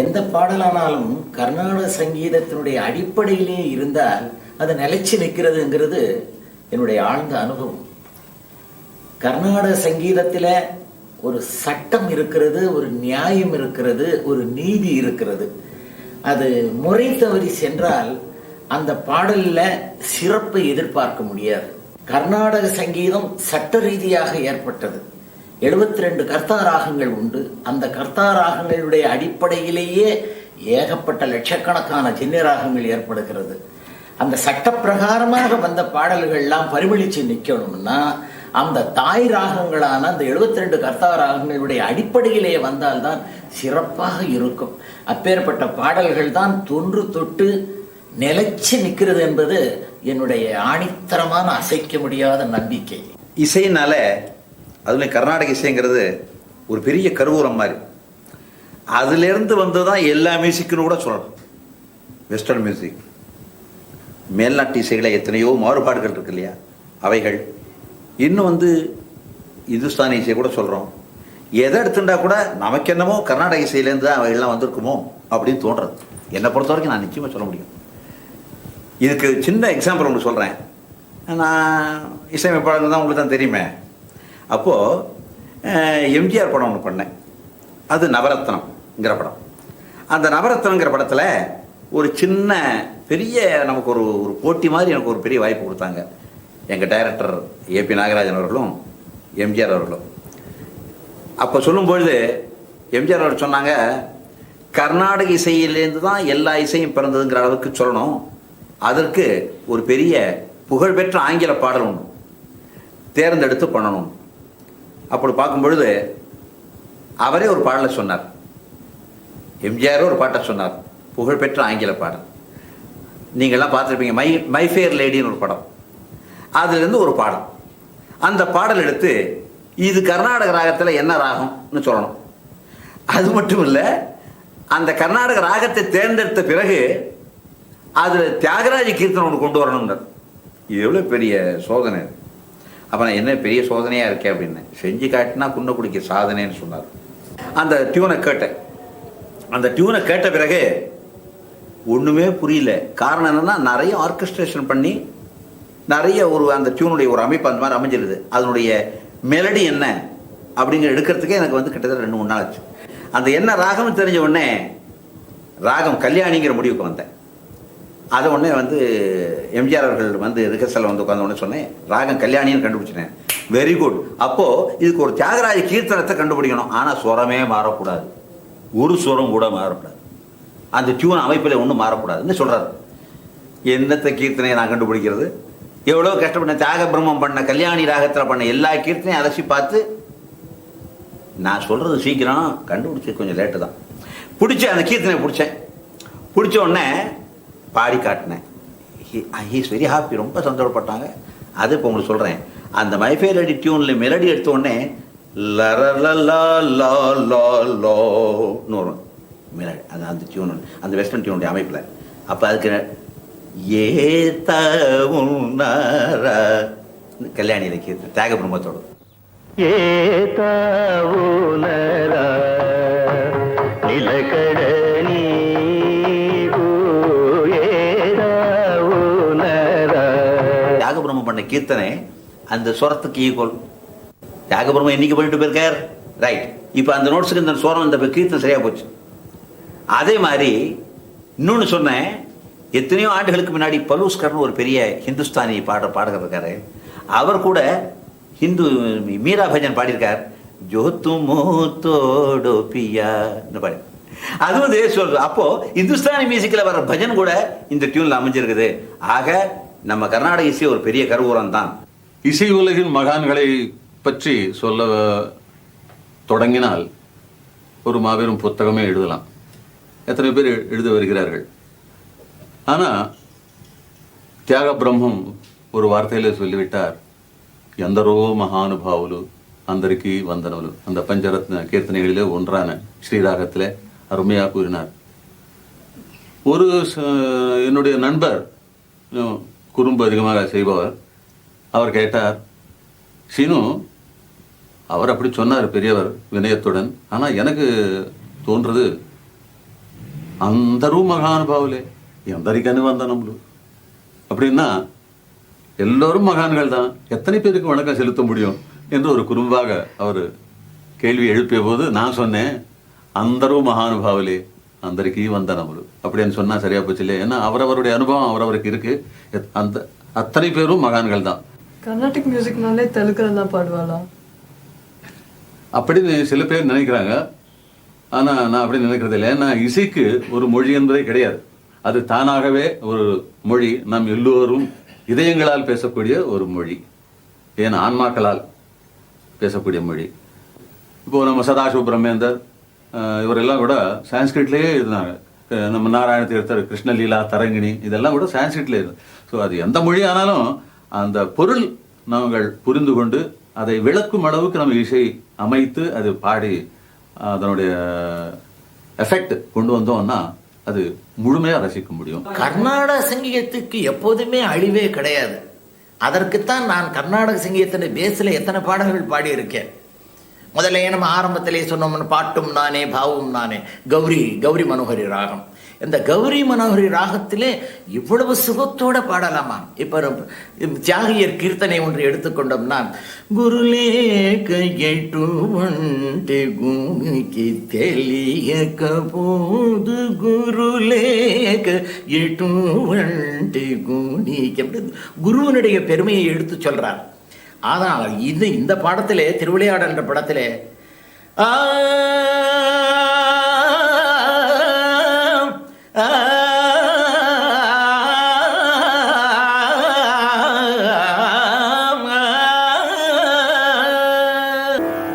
எந்த பாடலானாலும் கர்நாடக சங்கீதத்தினுடைய அடிப்படையிலே இருந்தால் அது நிலைச்சு நிற்கிறதுங்கிறது என்னுடைய ஆழ்ந்த அனுபவம். கர்நாடக சங்கீதத்தில் ஒரு சட்டம் இருக்கிறது, ஒரு நியாயம் இருக்கிறது, ஒரு நீதி இருக்கிறது. அது முறை தவறி சென்றால் அந்த பாடல்ல சிறப்பை எதிர்பார்க்க முடியாது. கர்நாடக சங்கீதம் சட்ட ரீதியாக ஏற்பட்டது. 72 கர்த்தா ராகங்கள் உண்டு. அந்த கர்த்தா ராகங்களுடைய அடிப்படையிலேயே ஏகப்பட்ட லட்சக்கணக்கான ஜின்ன ராகங்கள் ஏற்படுகிறது. அந்த சட்டப்பிரகாரமாக வந்த பாடல்கள்லாம் பரிமளிச்சு நிற்கணும்னா அந்த தாய் ராகங்களான அந்த 72 கர்த்தா ராகங்களுடைய அடிப்படையிலே வந்தால்தான் சிறப்பாக இருக்கும். அப்பேற்பட்ட பாடல்கள் தான் தொன்று தொட்டு நிலைச்சு நிற்கிறது என்பது என்னுடைய ஆணித்தரமான அசைக்க முடியாத நம்பிக்கை. இசைனால அதுல கர்நாடக இசைங்கிறது ஒரு பெரிய கருவூரம் மாதிரி. அதுலேருந்து வந்து தான் எல்லா மியூசிக்குன்னு கூட சொல்லலாம். வெஸ்டர்ன் மியூசிக், மேல்நாட்டு இசைகளை எத்தனையோ மாறுபாடுகள் இருக்கு இல்லையா, அவைகள் இன்னும் வந்து இந்துஸ்தானி இசை கூட சொல்கிறோம். எதை எடுத்துட்டா கூட நமக்கு என்னமோ கர்நாடக இசையிலேருந்து தான் அவைகள்லாம் வந்திருக்குமோ அப்படின்னு தோன்றது. என்னை பொறுத்த வரைக்கும் நான் நிச்சயமாக சொல்ல முடியும். இதுக்கு சின்ன எக்ஸாம்பிள் ஒன்று சொல்கிறேன். நான் இசையமைப்பாளர் தான் உங்களுக்கு தான் தெரியுமே. அப்போது எம்ஜிஆர் படம் ஒன்று பண்ணேன். அது நவரத்னம்ங்கிற படம். அந்த நவரத்னங்கிற படத்தில் ஒரு சின்ன பெரிய நமக்கு ஒரு போட்டி மாதிரி எனக்கு ஒரு பெரிய வாய்ப்பு கொடுத்தாங்க எங்கள் டைரக்டர் ஏபி நாகராஜன் அவர்களும் எம்ஜிஆர் அவர்களும். அப்போ சொல்லும்பொழுது எம்ஜிஆர் அவர் சொன்னாங்க, கர்நாடக இசையிலேருந்து தான் எல்லா இசையும் பிறந்ததுங்கிற அளவுக்கு சொல்லணும். அதற்கு ஒரு பெரிய புகழ்பெற்ற ஆங்கில பாடல் ஒன்று தேர்ந்தெடுத்து பண்ணணும். அப்படி பார்க்கும்பொழுது அவரே ஒரு பாடலை சொன்னார், எம்ஜிஆர் ஒரு பாட்டை சொன்னார், புகழ்பெற்ற ஆங்கில பாடல். நீங்கள்லாம் பார்த்துருப்பீங்க, மை ஃபேர் லேடின்னு ஒரு படம். அதுலேருந்து ஒரு பாடல். அந்த பாடல் எடுத்து இது கர்நாடக ராகத்தில் என்ன ராகம்னு சொல்லணும். அது மட்டும் இல்லை, அந்த கர்நாடக ராகத்தை தேர்ந்தெடுத்த பிறகு அதில் தியாகராஜ கீர்த்தனை ஒன்று கொண்டு வரணும்னார். இது எவ்வளோ பெரிய சோதனை. அப்போ நான் என்ன பெரிய சோதனையாக இருக்கேன் அப்படின்னு செஞ்சு காட்டினா குன்ன குடிக்க சாதனைன்னு சொன்னார். அந்த டியூனை கேட்டேன். அந்த டியூனை கேட்ட பிறகு ஒன்றுமே புரியல. காரணம் என்னென்னா நிறைய ஆர்கெஸ்ட்ரேஷன் பண்ணி நிறைய அந்த டியூனுடைய ஒரு அமைப்பு அந்த மாதிரி அமைஞ்சிருது. அதனுடைய மெலடி என்ன அப்படிங்கிற எடுக்கிறதுக்கே எனக்கு வந்து கிட்டத்தட்ட 2-3 நாள் ஆச்சு. அந்த என்ன ராகம்னு தெரிஞ்ச உடனே ராகம் கல்யாணிங்கிற முடிவுக்கு வந்தேன். அதை உடனே வந்து எம்ஜிஆர் அவர்கள் வந்து ரிஹர்சலில் வந்து உட்காந்த உடனே சொன்னேன், ராகம் கல்யாணின்னு கண்டுபிடிச்சினேன். Very good. அப்போது இதுக்கு ஒரு தியாகராஜ கீர்த்தனத்தை கண்டுபிடிக்கணும். ஆனால் சுரமே மாறக்கூடாது, ஒரு சுரம் கூட மாறக்கூடாது, அந்த டியூன் அமைப்பில் ஒன்றும் மாறக்கூடாதுன்னு சொல்கிறாரு. என்னத்தை கீர்த்தனையை நான் கண்டுபிடிக்கிறது? எவ்வளோ கஷ்டப்பட்ட தியாக பிரம்மம் பண்ண கல்யாணி ராகத்தில் பண்ண எல்லா கீர்த்தனையும் அலசி பார்த்து நான் சொல்கிறது சீக்கிரம் கண்டுபிடிச்சி கொஞ்சம் லேட்டு தான் பிடிச்சி அந்த கீர்த்தனை பிடிச்ச உடனே பாடி காட்டினேன். ஹீஸ் வெரி ஹாப்பி, ரொம்ப சந்தோஷப்பட்டாங்க. அது இப்போ உங்களுக்கு சொல்கிறேன். அந்த மை ஃபேர் லேடி டியூனில் மெலடி எடுத்த உடனே லன்னு வரும் மெலடி. அந்த டியூன், அந்த வெஸ்டர்ன் டியூனுடைய அமைப்பில். அப்போ அதுக்கு கல்யாணியில் கீர்த்தனை தியாக பிரம்மத்தோடு தியாகபிரம்மம் பண்ண கீர்த்தனை அந்த சுரத்துக்கு ஈக்குவல். தியாகபிரம்மம் என்னைக்கு பண்ணிட்டு போயிருக்கார், ரைட். இப்போ அந்த நோட்ஸுக்கு இந்த சுரம் இந்த கீர்த்தனை சரியா போச்சு. அதே மாதிரி இன்னொன்று சொன்னேன், எத்தனையோ ஆண்டுகளுக்கு முன்னாடி பலூஸ்கர்னு ஒரு பெரிய ஹிந்துஸ்தானி பாடகர் இருக்காரு. அவர் கூட ஹிந்து மீரா பஜன் பாடியிருக்கார். ஜோ துமோ தோடோ பியான்னு பாடி. அது வந்து சொல்றது. அப்போ இந்துஸ்தானி மியூசிக்கில் வர பஜன் கூட இந்த டியூன்ல அமைஞ்சிருக்குது. ஆக நம்ம கர்நாடக இசை ஒரு பெரிய கருவூரம் தான். இசை உலகின் மகான்களை பற்றி சொல்ல தொடங்கினால் ஒரு மாபெரும் புத்தகமே எழுதலாம். எத்தனை பேர் எழுத வருகிறார்கள். ஆனால் தியாக பிரம்மம் ஒரு வார்த்தையில் சொல்லிவிட்டார், ఎందరో మహానుభావులు అందరికీ వందనములు. அந்த பஞ்சரத்ன கீர்த்தனைகளிலே ஒன்றான ஸ்ரீராகத்தில் அருமையாக கூறினார். ஒரு என்னுடைய நண்பர் குறும்பு அதிகமாக செய்பவர், அவர் கேட்டார், சீனு அவர் அப்படி சொன்னார் பெரியவர் வினயத்துடன், ஆனால் எனக்கு தோன்றது అందరూ మహానుభావులే ఎందరికని వందనములు அப்படின்னா எல்லோரும் மகான்கள் தான், எத்தனை பேருக்கு வணக்கம் செலுத்த முடியும் என்று ஒரு குறும்பாக அவர் கேள்வி எழுப்பிய போது நான் சொன்னேன், అందరూ மகானுபாவலே అందరికీ వందనములు அப்படின்னு சொன்னா சரியா போச்சு இல்லையா? ஏன்னா அவரவருடைய அனுபவம் அவரவருக்கு இருக்கு. அந்த அத்தனை பேரும் மகான்கள் தான். கர்நாடிக் மியூசிக்னாலே தெலுங்குல தான் பாடுவாளா அப்படின்னு சில பேர் நினைக்கிறாங்க. ஆனா நான் அப்படி நினைக்கிறது இல்லை. ஏன்னா இசைக்கு ஒரு மொழி என்பதே கிடையாது. அது தானாகவே ஒரு மொழி, நாம் எல்லோரும் இதயங்களால் பேசக்கூடிய ஒரு மொழி, ஏன் ஆன்மாக்களால் பேசக்கூடிய மொழி. இப்போ நம்ம சதாசிவ பிரம்மேந்தர் இவரெல்லாம் கூட சான்ஸ்கிரிட்லேயே இருந்தாங்க. நம்ம நாராயண தீர்த்தர், கிருஷ்ணலீலா, தரங்கிணி இதெல்லாம் கூட சான்ஸ்கிரிட்லேயே இருந்து. ஸோ அது எந்த மொழி ஆனாலும் அந்த பொருள் நாங்கள் புரிந்து கொண்டு அதை விளக்கும் அளவுக்கு நம்ம இசை அமைத்து அது பாடி அதனுடைய எஃபெக்ட் கொண்டு வந்தோம்னா அது முழுமையாக ரசிக்க முடியும். கர்நாடக சங்கீதத்துக்கு எப்போதுமே அழிவே கிடையாது. அதற்குத்தான் நான் கர்நாடக சங்கீதத்தின் பேஸில் எத்தனை பாடல்கள் பாடியிருக்கேன். முதல்ல நம்ம ஆரம்பத்திலே சொன்னோம்னு பாட்டும் நானே பாவும் நானே, கௌரி மனோகரி ராகம். இந்த கௌரி மனோகரி ராகத்திலே இவ்வளவு சுகத்தோட பாடலாமா? இப்ப தியாகியர் கீர்த்தனை ஒன்று எடுத்துக்கொண்டோம்னா, குருலேக எட்டுவண்டே குணிக்கு தெளியக்க போது குருலேக எட்டுவண்டே குணிக்கு, குருவனுடைய பெருமையை எடுத்து சொல்றார். ஆனால் இந்த பாடத்திலே, திருவிளையாடல் என்ற படத்திலே,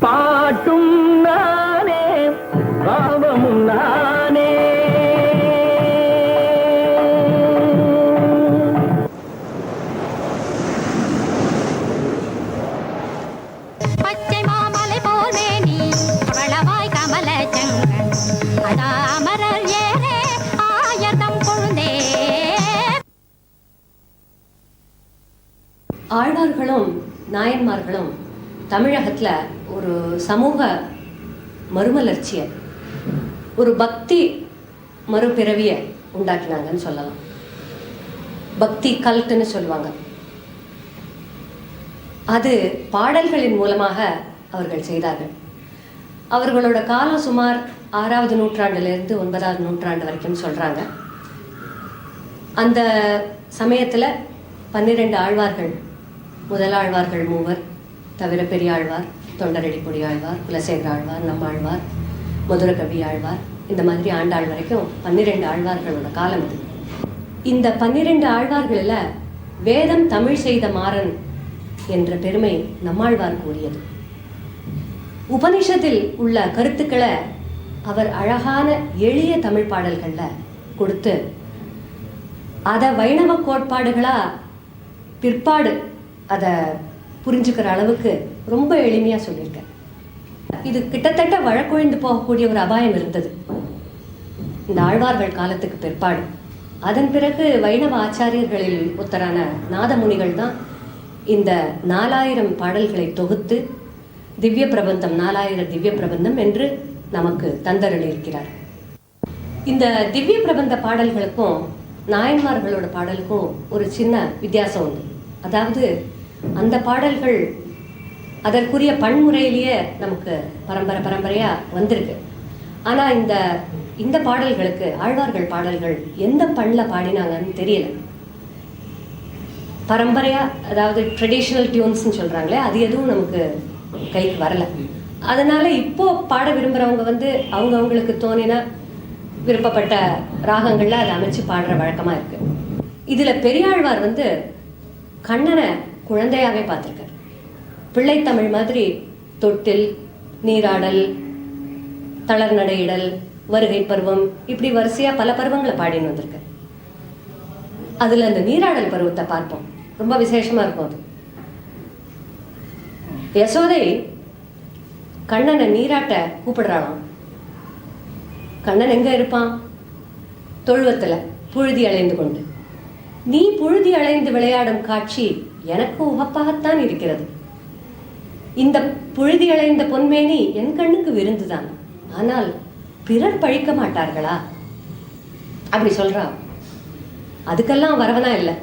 பாட்டும் நானே பாவமும் நானே, பச்சை மாமலை போலே நீ வளவாய் கமல சங்கன் அதாமரர் ஏரே ஆயர்தம் கொழுந்தே. ஆழ்வார்களும் நாயன்மார்களும் தமிழகத்தில் ஒரு சமூக மறுமலர்ச்சியை, ஒரு பக்தி மறுபிறவியை உண்டாக்கினாங்கன்னு சொல்லலாம். பக்தி கல்ட்டுன்னு சொல்லுவாங்க. அது பாடல்களின் மூலமாக அவர்கள் செய்தார்கள். அவர்களோட காலம் சுமார் 6வது நூற்றாண்டிலிருந்து 9வது நூற்றாண்டு வரைக்கும் சொல்கிறாங்க. அந்த சமயத்தில் 12 ஆழ்வார்கள், முதலாழ்வார்கள் 3, தவிர பெரியாழ்வார், தொண்டரடிப்பொடி ஆழ்வார், குலசேகர ஆழ்வார், நம்மாழ்வார், மதுரகவி ஆழ்வார், இந்த மாதிரி ஆண்டாள் வரைக்கும் 12 ஆழ்வார்களோட காலம் இது. இந்த 12 ஆழ்வார்களில் வேதம் தமிழ் செய்த மாறன் என்ற பெருமை நம்மாழ்வார் கூறியது. உபனிஷத்தில் உள்ள கருத்துக்களை அவர் அழகான எளிய தமிழ் பாடல்களில் கொடுத்து அதை வைணவ கோட்பாடுகளாக பிற்பாடு அதை புரிஞ்சுக்கிற அளவுக்கு ரொம்ப எளிமையாக சொல்லியிருக்கேன். இது கிட்டத்தட்ட வழக்கொழிந்து போகக்கூடிய ஒரு அபாயம் இருந்தது இந்த ஆழ்வார்கள் காலத்துக்கு பிற்பாடு. அதன் பிறகு வைணவ ஆச்சாரியர்களில் ஒருத்தரான நாதமுனிகள் தான் இந்த 4000 பாடல்களை தொகுத்து திவ்ய பிரபந்தம், 4000 திவ்ய பிரபந்தம் என்று நமக்கு தந்தருளியிருக்கிறார். இந்த திவ்ய பிரபந்த பாடல்களுக்கும் நாயன்மார்களோட பாடலுக்கும் ஒரு சின்ன வித்தியாசம் உண்டு. அதாவது அந்த பாடல்கள் அதற்குரிய பன்முறையிலேயே நமக்கு பரம்பரையாக வந்திருக்கு. ஆனால் இந்த பாடல்களுக்கு, ஆழ்வார்கள் பாடல்கள் எந்த பண்ணில் பாடினாங்கன்னு தெரியல. பரம்பரையாக, அதாவது ட்ரெடிஷ்னல் டியூன்ஸ்ன்னு சொல்கிறாங்களே, அது எதுவும் நமக்கு கைக்கு வரலை. அதனால் இப்போது பாட விரும்புகிறவங்க அவங்களுக்கு தோணின விருப்பப்பட்ட ராகங்களில் அதை அமைச்சு பாடுற வழக்கமாக இருக்குது. இதில் பெரியாழ்வார் கண்ணனை குழந்தையாகவே பார்த்துருக்கார். பிள்ளைத்தமிழ் மாதிரி தொட்டில், நீராடல், தளர்நடையிடல், வருகை பருவம், இப்படி வரிசையாக பல பருவங்களை பாடின்னு வந்திருக்கு. அதில் அந்த நீராடல் பருவத்தை பார்ப்போம், ரொம்ப விசேஷமாக இருக்கும். அது யசோதை கண்ணனை நீராட்ட கூப்பிடுறாளாம். கண்ணன் எங்கே இருப்பான்? தொழுவத்தில் புழுதி அலைந்து கொண்டு. நீ புழுதி அலைந்து விளையாடும் காட்சி எனக்கு உவப்பாகத்தான் இருக்கிறது. இந்த புழுதி அலைந்த பொன்மேனி என் கண்ணுக்கு விருந்துதான். ஆனால் பிறர் பழிக்க மாட்டார்களா அப்படி சொல்றா. அதுக்கெல்லாம் வரவனா இல்லை.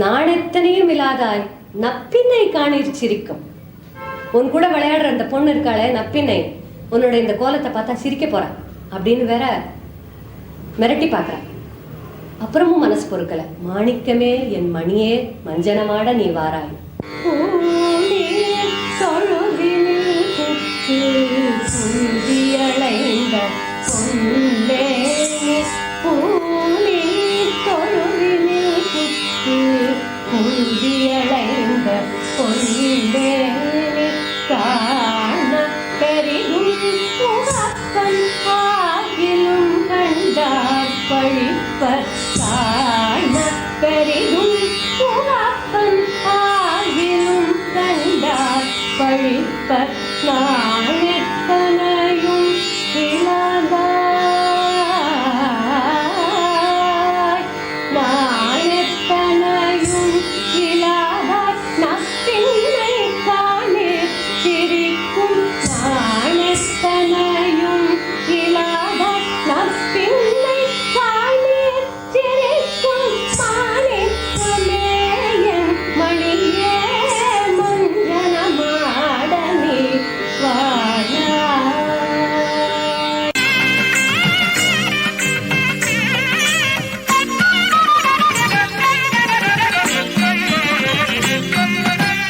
நாணெத்தனையும் இல்லாதாய் நப்பினை காணீர் சிரிக்கும். உன் கூட விளையாடுற அந்த பொண்ணு இருக்காளே நப்பினை, உன்னோட இந்த கோலத்தை பார்த்தா சிரிக்க போற அப்படின்னு வேற மிரட்டி பார்க்கற. அப்புறமும் மனசு பொறுக்கல. மாணிக்கமே என் மணியே மஞ்சனமாட நீ வாராய். தொழுதினில்